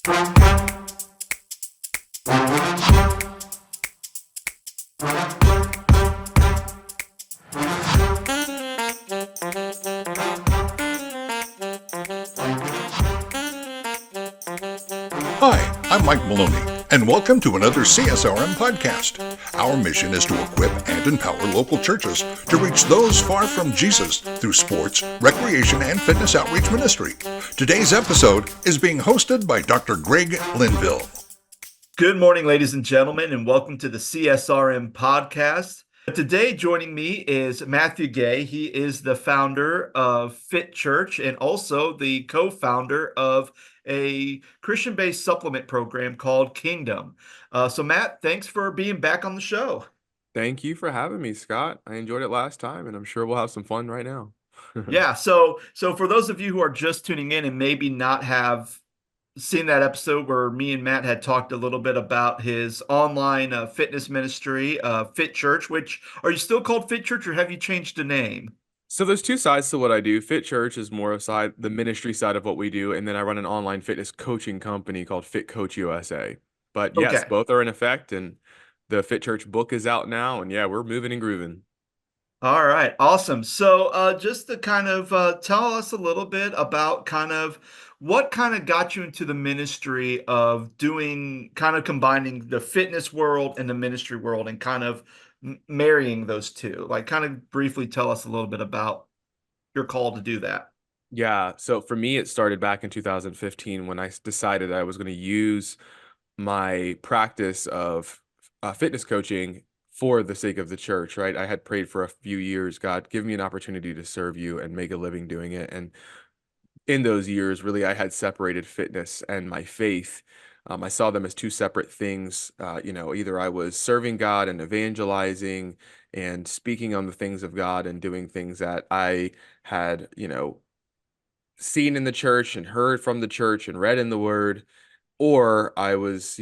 Hi, I'm Mike Maloney, and welcome to another CSRM Podcast. Our mission is to equip and empower local churches to reach those far from Jesus through sports, recreation, and fitness outreach ministry. Today's episode is being hosted by Dr. Greg Linville. Good morning, ladies and gentlemen, and welcome to the CSRM Podcast. Today, joining me is Matthew Gay. He is the founder of FitChurch and also the co-founder of a Christian-based supplement program called Kingdom. So Matt, thanks for being back on the show. Thank you for having me, Scott. I enjoyed it last time, and I'm sure we'll have some fun right now. Yeah, so for those of you who are just tuning in and maybe not have seen that episode where me and Matt had talked a little bit about his online fitness ministry, FitChurch, which, are you still called FitChurch or have you changed the name? So there's two sides to what I do. FitChurch is more of the ministry side of what we do, and then I run an online fitness coaching company called FitCoach USA. But yes, Okay. both are in effect, and the FitChurch book is out now, and yeah, we're moving and grooving. All right, awesome. So just to kind of tell us a little bit about kind of what kind of got you into the ministry of doing, kind of combining the fitness world and the ministry world and kind of marrying those two. Like, kind of briefly tell us a little bit about your call to do that. Yeah, so for me, it started back in 2015 when I decided I was going to use my practice of fitness coaching for the sake of the church, right? I had prayed for a few years, God, give me an opportunity to serve you and make a living doing it. And in those years, really, I had separated fitness and my faith. I saw them as two separate things. Either I was serving God and evangelizing and speaking on the things of God and doing things that I had, seen in the church and heard from the church and read in the word, or I was,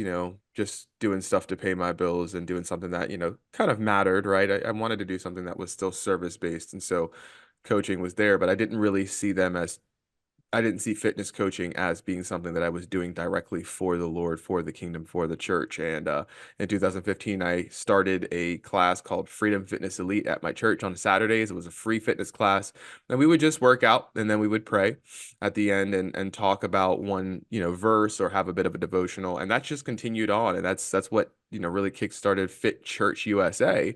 just doing stuff to pay my bills and doing something that, kind of mattered, right? I wanted to do something that was still service-based. And so coaching was there, but I didn't see fitness coaching as being something that I was doing directly for the Lord, for the kingdom, for the church. And in 2015, I started a class called Freedom Fitness Elite at my church on Saturdays. It was a free fitness class, and we would just work out, and then we would pray at the end and talk about one, verse or have a bit of a devotional. And that's just continued on, and that's what really kickstarted FitChurch USA.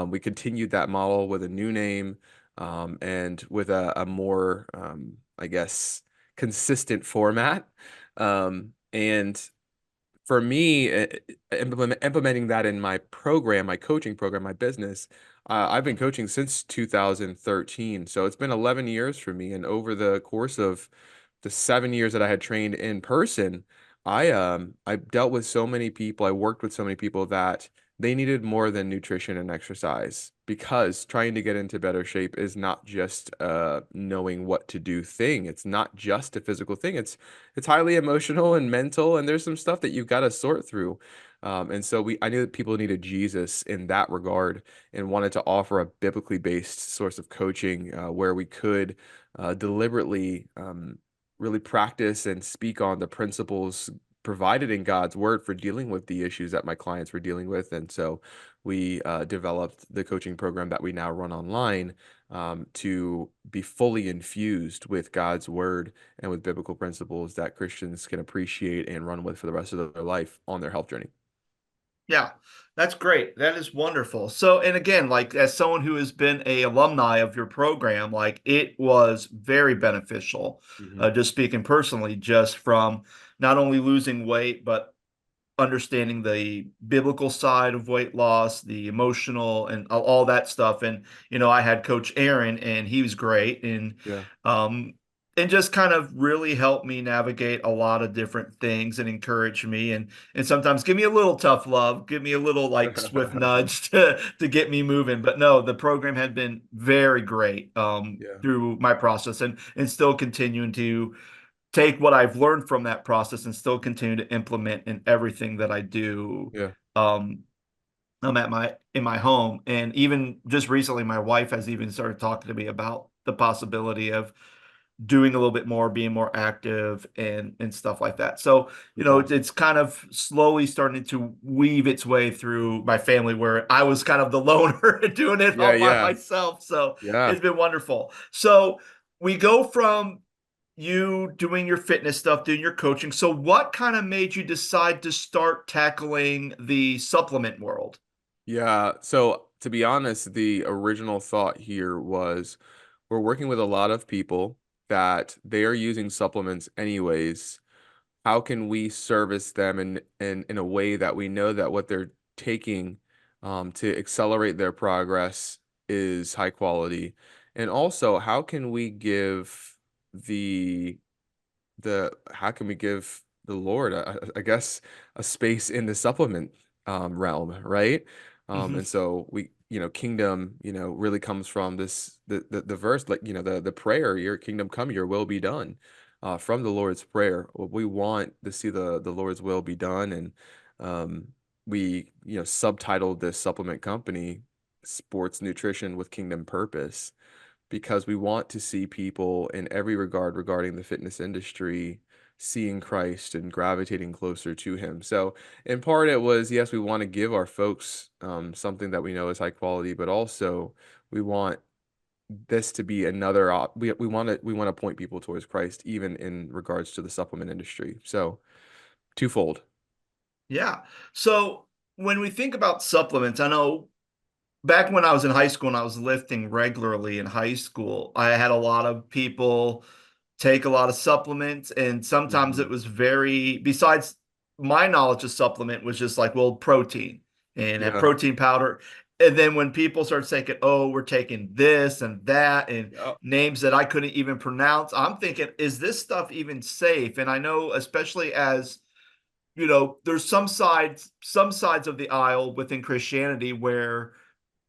We continued that model with a new name and with a more I guess, consistent format. And for me, implementing that in my program, my coaching program, my business, I've been coaching since 2013. So it's been 11 years for me. And over the course of the 7 years that I had trained in person, I dealt with so many people. I worked with so many people that they needed more than nutrition and exercise, because trying to get into better shape is not just knowing what to do thing. It's not just a physical thing. It's highly emotional and mental, and there's some stuff that you've got to sort through. And so I knew that people needed Jesus in that regard and wanted to offer a biblically based source of coaching where we could deliberately really practice and speak on the principles provided in God's word for dealing with the issues that my clients were dealing with. And so we developed the coaching program that we now run online to be fully infused with God's word and with biblical principles that Christians can appreciate and run with for the rest of their life on their health journey. Yeah, that's great. That is wonderful. So, and again, like, as someone who has been a alumni of your program, like, it was very beneficial, just speaking personally, just from not only losing weight, but understanding the biblical side of weight loss, the emotional and all that stuff. And, I had Coach Aaron, and he was great. And, Yeah. and just kind of really helped me navigate a lot of different things and encourage me and sometimes give me a little tough love, give me a little like swift nudge to get me moving. But no, the program had been very great through my process and still continuing to take what I've learned from that process and still continue to implement in everything that I do. Yeah. I'm in my home. And even just recently, my wife has even started talking to me about the possibility of doing a little bit more, being more active and stuff like that. So, That's awesome. it's kind of slowly starting to weave its way through my family where I was kind of the loner doing it Yeah, all by yeah, myself. So yeah. it's been wonderful. So we go from you doing your fitness stuff, doing your coaching. So what kind of made you decide to start tackling the supplement world? Yeah. So to be honest, the original thought here was we're working with a lot of people that they are using supplements anyways. How can we service them in a way that we know that what they're taking to accelerate their progress is high quality? And also, how can we give the how can we give the Lord, I guess, a space in the supplement realm, right? Hmm. And so kingdom, really comes from the verse, like the prayer, your kingdom come, your will be done, from the Lord's prayer. We want to see the Lord's will be done, and we subtitled this supplement company Sports Nutrition with Kingdom Purpose, because we want to see people in every regard regarding the fitness industry seeing Christ and gravitating closer to him. So in part it was, yes, we want to give our folks something that we know is high quality, but also we want this to be another we want to point people towards Christ even in regards to the supplement industry. So twofold. Yeah. So when we think about supplements, I know back when I was in high school and I was lifting regularly in high school, I had a lot of people take a lot of supplements, and sometimes it Hmm. was besides my knowledge of supplement was just like, well, protein and a Yeah. protein powder. And then when people started saying, oh, we're taking this and that and Yep. names that I couldn't even pronounce, I'm thinking, is this stuff even safe? And I know, especially as there's some sides of the aisle within Christianity where,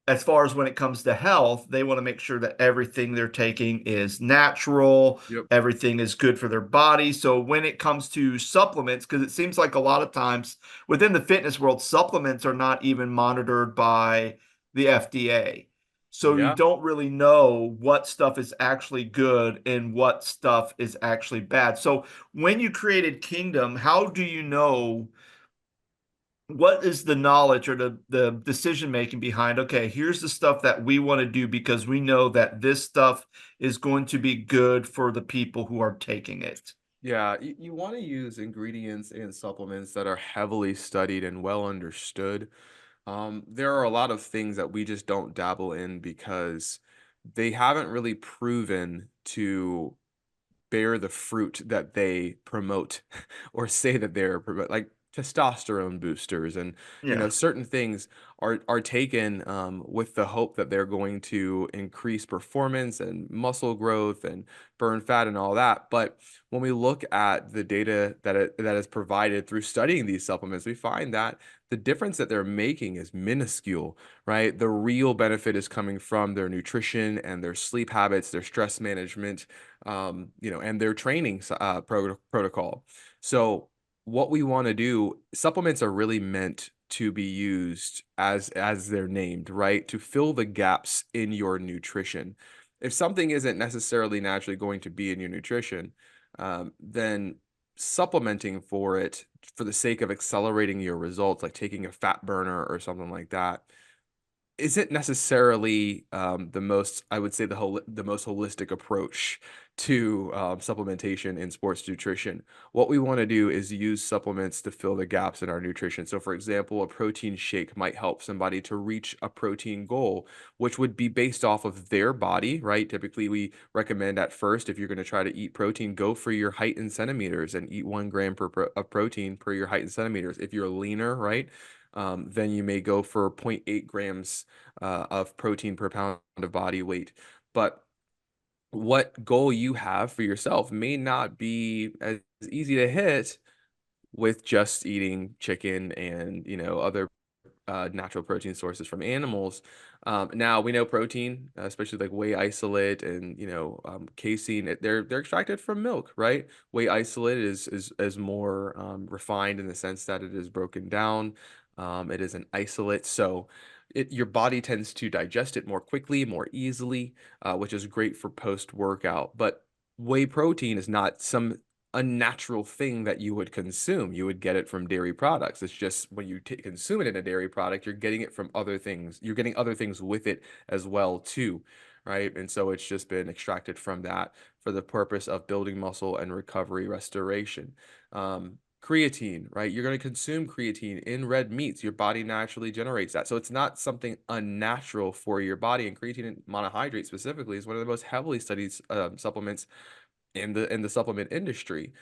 as far as when it comes to health, they want to make sure that everything they're taking is natural, Yep. everything is good for their body. So when it comes to supplements, because it seems like a lot of times within the fitness world, supplements are not even monitored by the FDA. So you Yeah. don't really know what stuff is actually good and what stuff is actually bad. So when you created Kingdom, how do you know what is the knowledge or the decision making behind, okay, here's the stuff that we want to do because we know that this stuff is going to be good for the people who are taking it? Yeah, you want to use ingredients and supplements that are heavily studied and well understood. There are a lot of things that we just don't dabble in because they haven't really proven to bear the fruit that they promote or say that they're promote, like testosterone boosters and Yeah. certain things are taken with the hope that they're going to increase performance and muscle growth and burn fat and all that. But when we look at the data that is provided through studying these supplements, we find that the difference that they're making is minuscule, right? The real benefit is coming from their nutrition and their sleep habits, their stress management, and their training protocol. So what we want to do, supplements are really meant to be used as they're named, right? To fill the gaps in your nutrition. If something isn't necessarily naturally going to be in your nutrition, then supplementing for it for the sake of accelerating your results, like taking a fat burner or something like that, isn't necessarily the most, I would say, the most holistic approach to supplementation in sports nutrition. What we want to do is use supplements to fill the gaps in our nutrition. So, for example, a protein shake might help somebody to reach a protein goal, which would be based off of their body, right? Typically, we recommend at first, if you're going to try to eat protein, go for your height in centimeters and eat 1 gram of protein per your height in centimeters. If you're leaner, right? Then you may go for zero point 0.8 grams of protein per pound of body weight. But what goal you have for yourself may not be as easy to hit with just eating chicken and other natural protein sources from animals. Now we know protein, especially like whey isolate and casein, they're extracted from milk, right? Whey isolate is more refined in the sense that it is broken down. It is an isolate, so your body tends to digest it more quickly, more easily, which is great for post workout. But whey protein is not some unnatural thing that you would consume. You would get it from dairy products. It's just when you consume it in a dairy product, you're getting it from other things. You're getting other things with it as well too, right? And so it's just been extracted from that for the purpose of building muscle and recovery restoration. Creatine, right? You're going to consume creatine in red meats. Your body naturally generates that. So it's not something unnatural for your body. And creatine monohydrate specifically is one of the most heavily studied supplements in the supplement industry.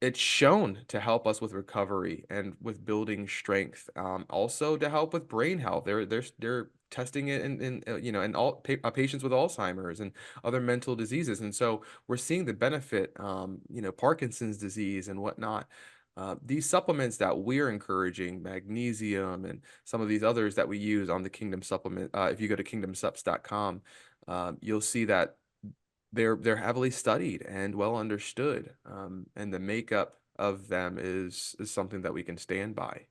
It's shown to help us with recovery and with building strength. Also to help with brain health. They're testing it in all patients with Alzheimer's and other mental diseases. And so we're seeing the benefit, Parkinson's disease and whatnot. These supplements that we're encouraging, magnesium and some of these others that we use on the Kingdom supplement, if you go to kingdomsups.com, you'll see that they're heavily studied and well understood, and the makeup of them is something that we can stand by.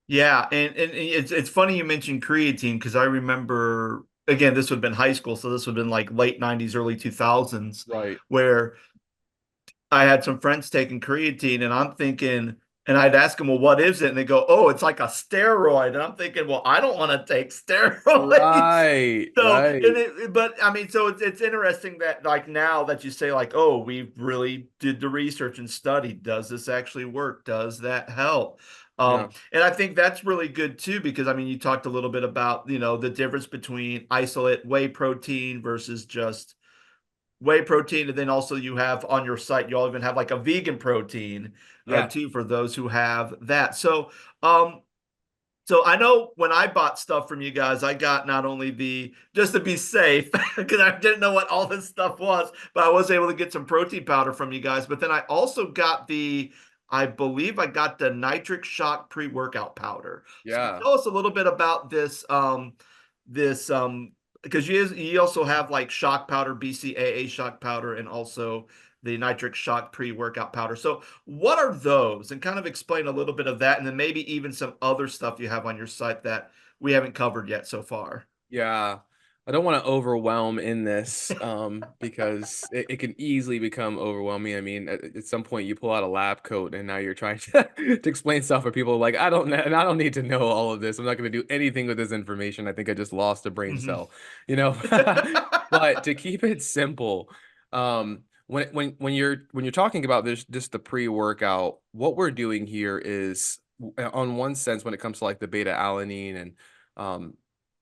Yeah, and it's funny you mentioned creatine because I remember, again, this would have been high school, so this would have been like late 90s, early 2000s, Right. where I had some friends taking creatine, and I'm thinking, and I'd ask them, well, what is it? And they go, oh, it's like a steroid. And I'm thinking, well, I don't want to take steroids. Right, So, right. but I mean, so it's interesting that like now that you say like, oh, we really did the research and studied, does this actually work? Does that help? Yeah. And I think that's really good too, because I mean, you talked a little bit about, the difference between isolate whey protein versus just whey protein, and then also you have on your site, you all even have like a vegan protein Yeah. too for those who have that. So I know when I bought stuff from you guys, I got not only just to be safe, because I didn't know what all this stuff was, but I was able to get some protein powder from you guys. But then I also got I believe I got the nitric shock pre-workout powder. So Yeah. tell us a little bit about this, because you also have like shock powder, BCAA shock powder, and also the nitric shock pre-workout powder. So what are those? And kind of explain a little bit of that, and then maybe even some other stuff you have on your site that we haven't covered yet so far. Yeah. I don't want to overwhelm in this, because it can easily become overwhelming. I mean, at some point you pull out a lab coat and now you're trying to explain stuff for people like, I don't know, and I don't need to know all of this. I'm not going to do anything with this information. I think I just lost a brain Mhm. cell, you know. But to keep it simple, when you're talking about this, just the pre-workout, what we're doing here is, on one sense, when it comes to like the beta alanine and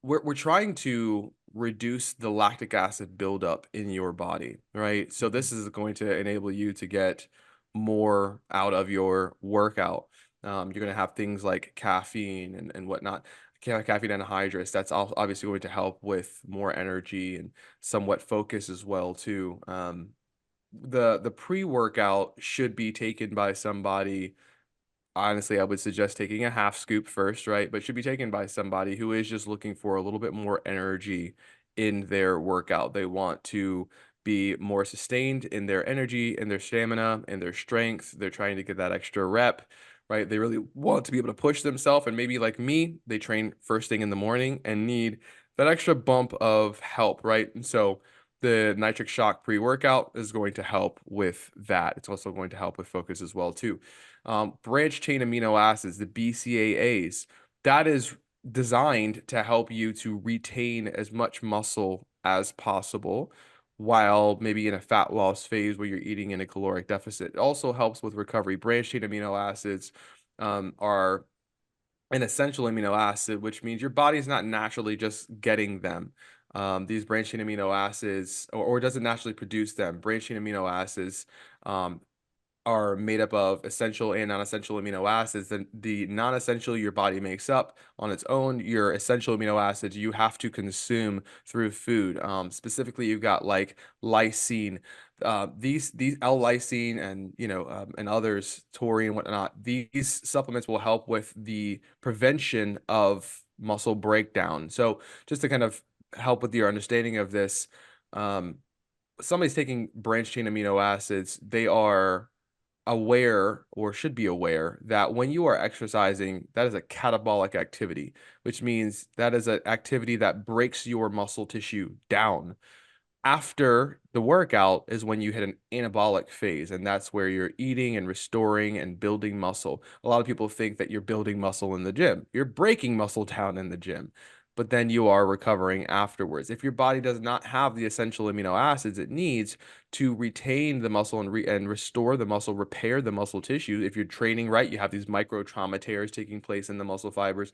we're trying to reduce the lactic acid buildup in your body, right? So this is going to enable you to get more out of your workout. You're going to have things like caffeine and whatnot. Caffeine anhydrous, that's obviously going to help with more energy and somewhat focus as well too. The pre-workout should be taken by somebody. Honestly, I would suggest taking a half scoop first, right? But should be taken by somebody who is just looking for a little bit more energy in their workout. They want to be more sustained in their energy, in their stamina, in their strength. They're trying to get that extra rep, right? They really want to be able to push themselves. And maybe like me, they train first thing in the morning and need that extra bump of help, right? And so the nitric shock pre-workout is going to help with that. It's also going to help with focus as well, too. Branched chain amino acids, the BCAAs, that is designed to help you to retain as much muscle as possible while maybe in a fat loss phase where you're eating in a caloric deficit. It also helps with recovery. Branched chain amino acids are an essential amino acid, which means your body's not naturally just getting them. These branched chain amino acids, or doesn't naturally produce them. Branched chain amino acids are made up of essential and non-essential amino acids. The non-essential your body makes up on its own. Your essential amino acids you have to consume through food. Specifically, you've got like lysine, these L-lysine and and others, taurine and whatnot. These supplements will help with the prevention of muscle breakdown. So just to kind of help with your understanding of this, somebody's taking branched chain amino acids, they are aware or should be aware that when you are exercising, that is a catabolic activity, which means that is an activity that breaks your muscle tissue down. After the workout is when you hit an anabolic phase, and that's where you're eating and restoring and building muscle. A lot of people think that you're building muscle in the gym. You're breaking muscle down in the gym, but then you are recovering afterwards. If your body does not have the essential amino acids it needs to retain the muscle and restore the muscle, repair the muscle tissue, if you're training right, you have these micro trauma tears taking place in the muscle fibers.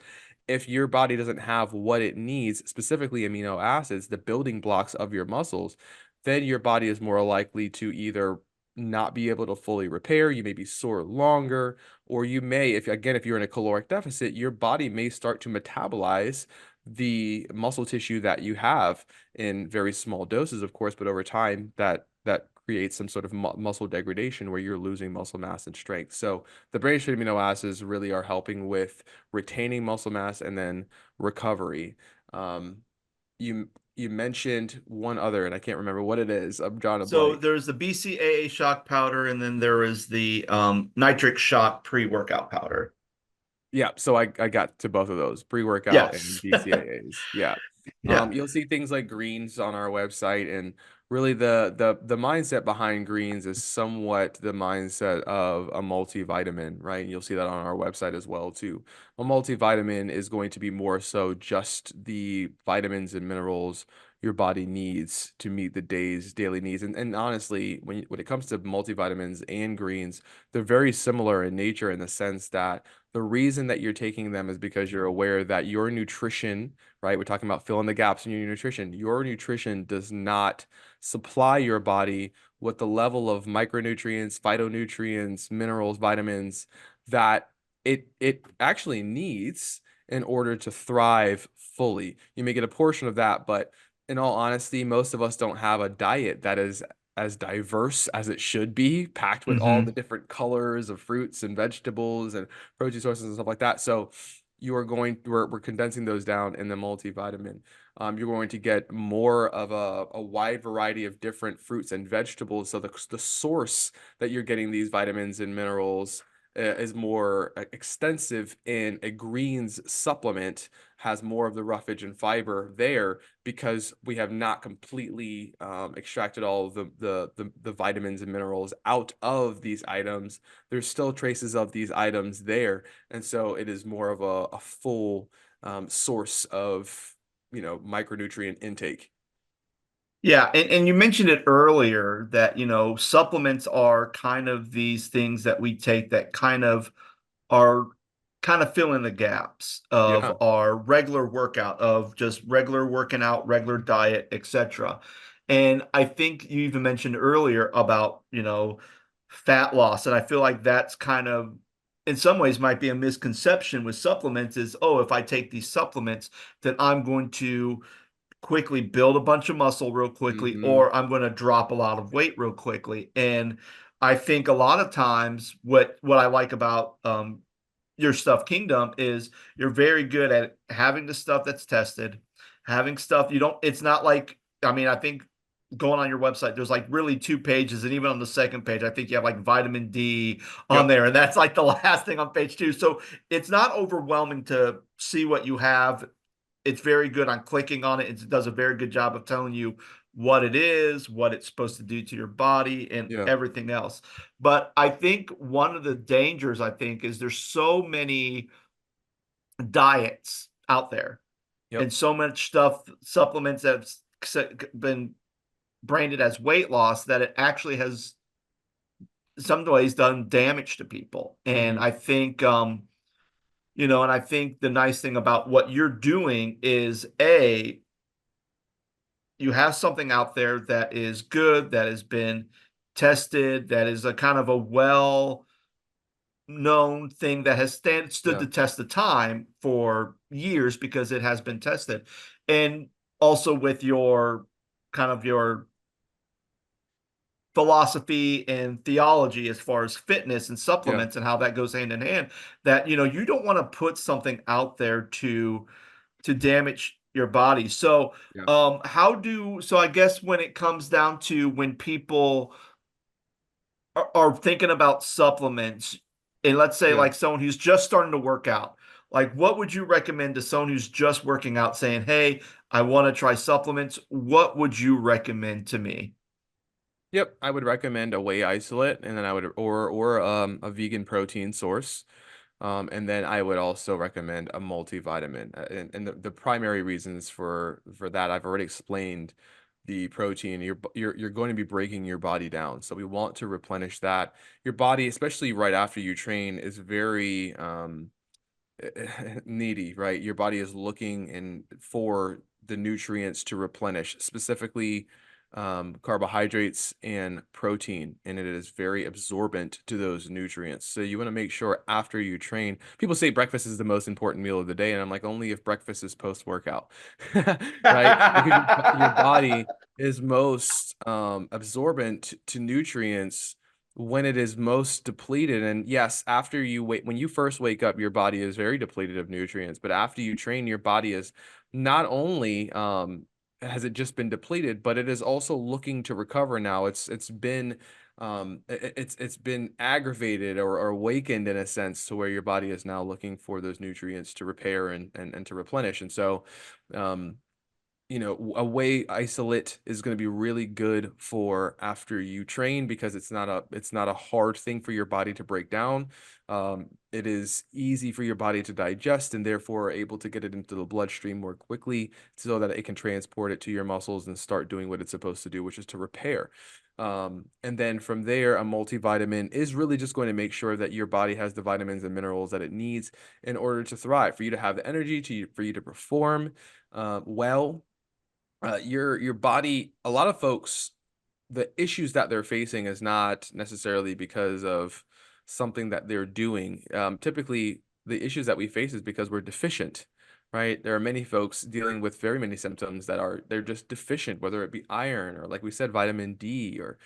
If your body doesn't have what it needs, specifically amino acids, the building blocks of your muscles, then your body is more likely to either not be able to fully repair, you may be sore longer, or you may, if you're in a caloric deficit, your body may start to metabolize the muscle tissue that you have in very small doses, of course, but over time that creates some sort of muscle degradation where you're losing muscle mass and strength. So the brain stream amino acids really are helping with retaining muscle mass and then recovery. You mentioned one other, and I can't remember what it is. I'm drawing a So blank. there's the BCAA shock powder, and then there is the nitric shock pre-workout powder. Yeah, so I got to both of those, pre-workout and Yes. BCAAs. Yeah. Yeah. You'll see things like greens on our website, and really the mindset behind greens is somewhat the mindset of a multivitamin, right? And you'll see that on our website as well too. A multivitamin is going to be more so just the vitamins and minerals your body needs to meet the day's daily needs. And honestly, when it comes to multivitamins and greens, they're very similar in nature in the sense that the reason that you're taking them is because you're aware that your nutrition, right? We're talking about filling the gaps in your nutrition. Your nutrition does not supply your body with the level of micronutrients, phytonutrients, minerals, vitamins that it actually needs in order to thrive fully. You may get a portion of that, but in all honesty, most of us don't have a diet that is as diverse as it should be, packed with all the different colors of fruits and vegetables and protein sources and stuff like that. So we're condensing those down in the multivitamin. You're going to get more of a wide variety of different fruits and vegetables. So the source that you're getting these vitamins and minerals is more extensive, in a greens supplement has more of the roughage and fiber there because we have not completely extracted all of the vitamins and minerals out of these items. There's still traces of these items there, and so it is more of a full source of micronutrient intake. Yeah, and you mentioned it earlier that, supplements are kind of these things that we take that are kind of filling the gaps of Yeah, our regular workout, of just regular working out, regular diet, etc. And I think you even mentioned earlier about, fat loss. And I feel like that's kind of, in some ways, might be a misconception with supplements is, oh, if I take these supplements, then I'm going to quickly build a bunch of muscle real quickly, mm-hmm. or I'm going to drop a lot of weight real quickly. And I think a lot of times what I like about your stuff Kingdom is you're very good at having the stuff that's tested, having stuff it's not like, I mean, I think going on your website, there's like really 2 pages, and even on the second page, I think you have like vitamin D on Yep. there, and that's like the last thing on page 2. So it's not overwhelming to see what you have. It's very good on clicking on it. It does a very good job of telling you what it is, what it's supposed to do to your body, and Yeah. everything else. But I think one of the dangers, is there's so many diets out there Yep. and so much stuff, supplements that have been branded as weight loss, that it actually has some ways done damage to people. And Mm-hmm. I think, and I think the nice thing about what you're doing is you have something out there that is good, that has been tested, that is a kind of a well known thing that has stood Yeah. the test of time for years because it has been tested. And also with your kind of your philosophy and theology as far as fitness and Yeah. supplements and how that goes hand in hand, that you don't want to put something out there to damage your body. So Yeah. so I guess when it comes down to when people are thinking about supplements, and let's say Yeah. like someone who's just starting to work out, Like, what would you recommend to someone who's just working out saying, hey, I want to try supplements? What would you recommend to me? Yep, I would recommend a whey isolate, and then I would or a vegan protein source. And then I would also recommend a multivitamin. And the primary reasons for that, I've already explained. The protein, you're going to be breaking your body down. So we want to replenish that. Your body, especially right after you train, is very needy, right? Your body is looking for the nutrients to replenish, specifically carbohydrates and protein, and it is very absorbent to those nutrients. So you want to make sure after you train, people say breakfast is the most important meal of the day, and I'm like, only if breakfast is post-workout, right? Because your body is most absorbent to nutrients when it is most depleted. And yes, after you wait, when you first wake up, your body is very depleted of nutrients. But after you train, your body is not only has it just been depleted, but it is also looking to recover now. It's been it's been aggravated or awakened in a sense to where your body is now looking for those nutrients to repair and to replenish. And so um a whey isolate is going to be really good for after you train, because it's not a hard thing for your body to break down. It is easy for your body to digest, and therefore able to get it into the bloodstream more quickly so that it can transport it to your muscles and start doing what it's supposed to do, which is to repair. And then from there, a multivitamin is really just going to make sure that your body has the vitamins and minerals that it needs in order to thrive, for you to have the energy for you to perform well. Your body, a lot of folks, the issues that they're facing is not necessarily because of something that they're doing. Typically, the issues that we face is because we're deficient, right? There are many folks dealing with very many symptoms they're just deficient, whether it be iron or, like we said, vitamin D, or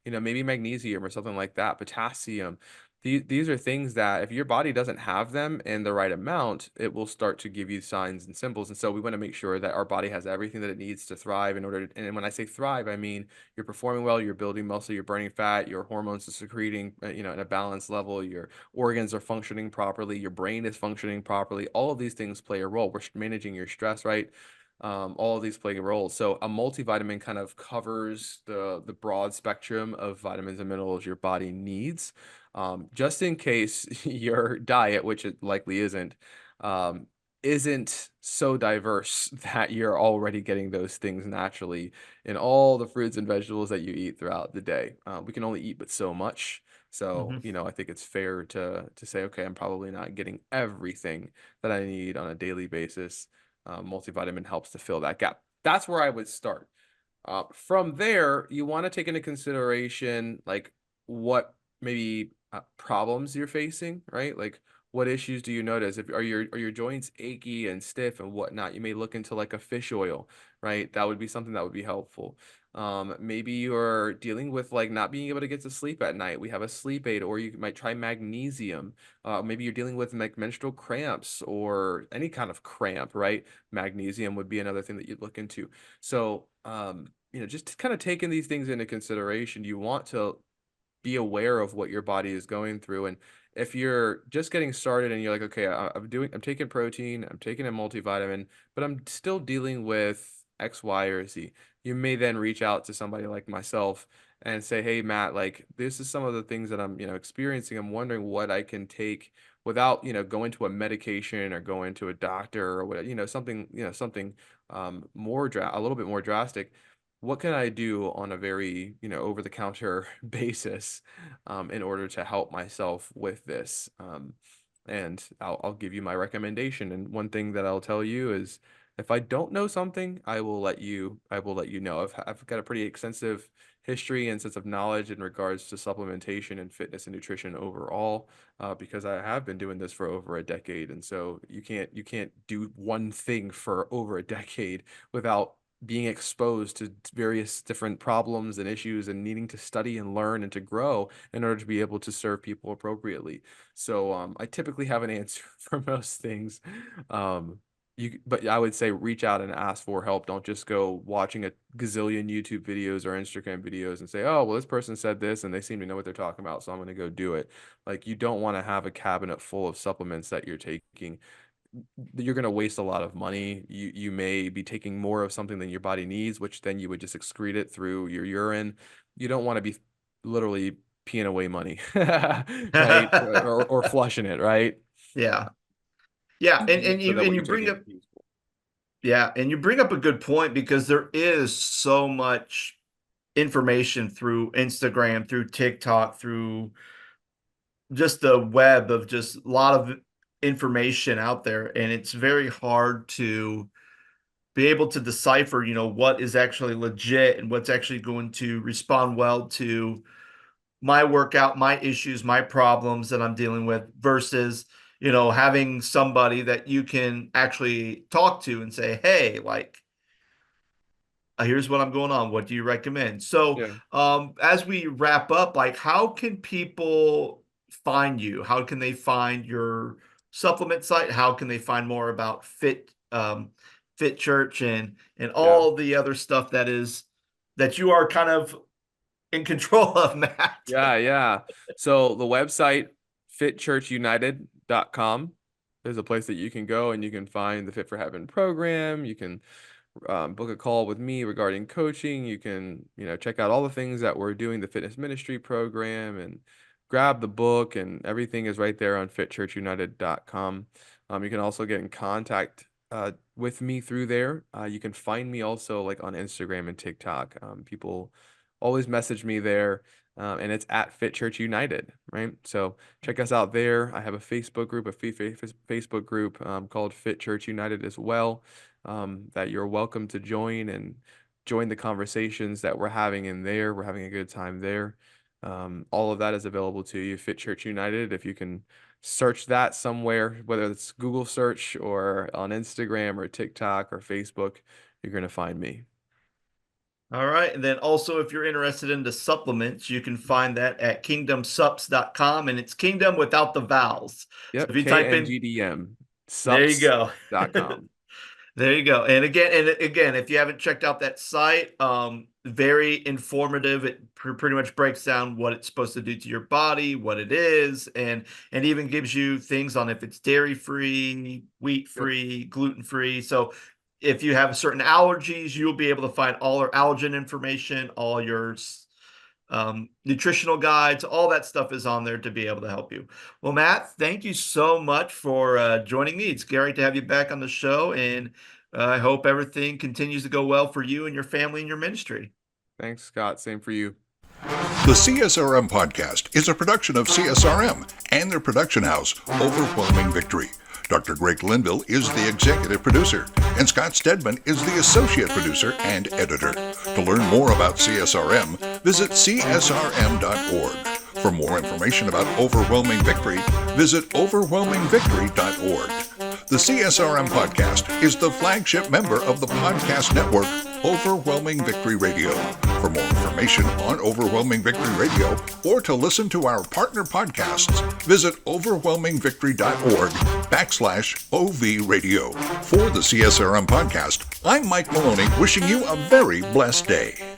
maybe magnesium or something like that, potassium. These are things that if your body doesn't have them in the right amount, it will start to give you signs and symbols. And so we want to make sure that our body has everything that it needs to thrive and when I say thrive, I mean you're performing well, you're building muscle, you're burning fat, your hormones are secreting, at a balanced level, your organs are functioning properly, your brain is functioning properly. All of these things play a role. We're managing your stress, right? All of these play a role. So a multivitamin kind of covers the broad spectrum of vitamins and minerals your body needs, just in case your diet, which it likely um, isn't so diverse that you're already getting those things naturally in all the fruits and vegetables that you eat throughout the day. We can only eat but so much. So, Mhm. I think it's fair to say, okay, I'm probably not getting everything that I need on a daily basis. Multivitamin helps to fill that gap. That's where I would start. From there, you want to take into consideration like what maybe problems you're facing, right? Like what issues do you notice? If are your joints achy and stiff and whatnot, you may look into like a fish oil, right? That would be something that would be helpful. Maybe you're dealing with like not being able to get to sleep at night. We have a sleep aid, or you might try magnesium. Maybe you're dealing with like menstrual cramps or any kind of cramp, right? Magnesium would be another thing that you'd look into. So, just kind of taking these things into consideration, you want to be aware of what your body is going through. And if you're just getting started and you're like, okay, I'm taking protein, I'm taking a multivitamin, but I'm still dealing with X, Y, or Z, you may then reach out to somebody like myself and say, hey, Matt, like this is some of the things that I'm, experiencing. I'm wondering what I can take without, going to a medication or going to a doctor or whatever, something a little bit more drastic. What can I do on a very, over the counter basis in order to help myself with this? And I'll give you my recommendation. And one thing that I'll tell you is if I don't know something, I will let you know. I've got a pretty extensive history and sense of knowledge in regards to supplementation and fitness and nutrition overall, because I have been doing this for over a decade. And so you can't do one thing for over a decade without being exposed to various different problems and issues and needing to study and learn and to grow in order to be able to serve people appropriately. So I typically have an answer for most things. Um, but I would say reach out and ask for help. Don't just go watching a gazillion YouTube videos or Instagram videos and say, oh, well, this person said this and they seem to know what they're talking about, so I'm going to go do it. Like you don't want to have a cabinet full of supplements that you're taking. you're going to waste a lot of money. You may be taking more of something than your body needs, which then you would just excrete it through your urine. You don't want to be literally peeing away money, right? Or flushing it, right? Yeah. Yeah. And So that what you you're bring taking up, is useful. yeah, and you bring up a good point, because there is so much information through Instagram, through TikTok, through just the web of just a lot of information out there. And it's very hard to be able to decipher, what is actually legit and what's actually going to respond well to my workout, my issues, my problems that I'm dealing with, versus, having somebody that you can actually talk to and say, hey, like, here's what I'm going on. What do you recommend? So, Yeah. as we wrap up, like, how can people find you? How can they find your supplement site? How can they find more about FitChurch and Yeah. all the other stuff that you are kind of in control of, Matt? Yeah. So the website, fitchurchunited.com, is a place that you can go and you can find the Fit for Heaven program. You can book a call with me regarding coaching. You can, check out all the things that we're doing, the fitness ministry program, and grab the book, and everything is right there on fitchurchunited.com. You can also get in contact with me through there. You can find me also like on Instagram and TikTok. People always message me there. And it's at FitChurch United, right? So check us out there. I have a Facebook group, Facebook group called FitChurch United as well, that you're welcome to join and join the conversations that we're having in there. We're having a good time there. All of that is available to you, FitChurch United. If you can search that somewhere, whether it's Google search or on Instagram or TikTok or Facebook, you're going to find me. All right. And then also, if you're interested in the supplements, you can find that at kingdomsups.com, and it's kingdom without the vowels. Yep. So if you type in, KNGDM. there you go. Sups.com. There you go. And again, if you haven't checked out that site, very informative. It pretty much breaks down what it's supposed to do to your body, what it is, and even gives you things on if it's dairy-free, wheat-free, gluten-free. So if you have certain allergies, you'll be able to find all our allergen information, all your nutritional guides, all that stuff is on there to be able to help you. Well, Matt, thank you so much for joining me. It's great to have you back on the show, and I hope everything continues to go well for you and your family and your ministry. Thanks, Scott. Same for you. The CSRM Podcast is a production of CSRM and their production house, Overwhelming Victory. Dr. Greg Linville is the executive producer, and Scott Stedman is the associate producer and editor. To learn more about CSRM, visit csrm.org. For more information about Overwhelming Victory, visit overwhelmingvictory.org. The CSRM Podcast is the flagship member of the podcast network, Overwhelming Victory Radio. For more information on Overwhelming Victory Radio, or to listen to our partner podcasts, visit overwhelmingvictory.org/OV Radio. For the CSRM Podcast, I'm Mike Maloney, wishing you a very blessed day.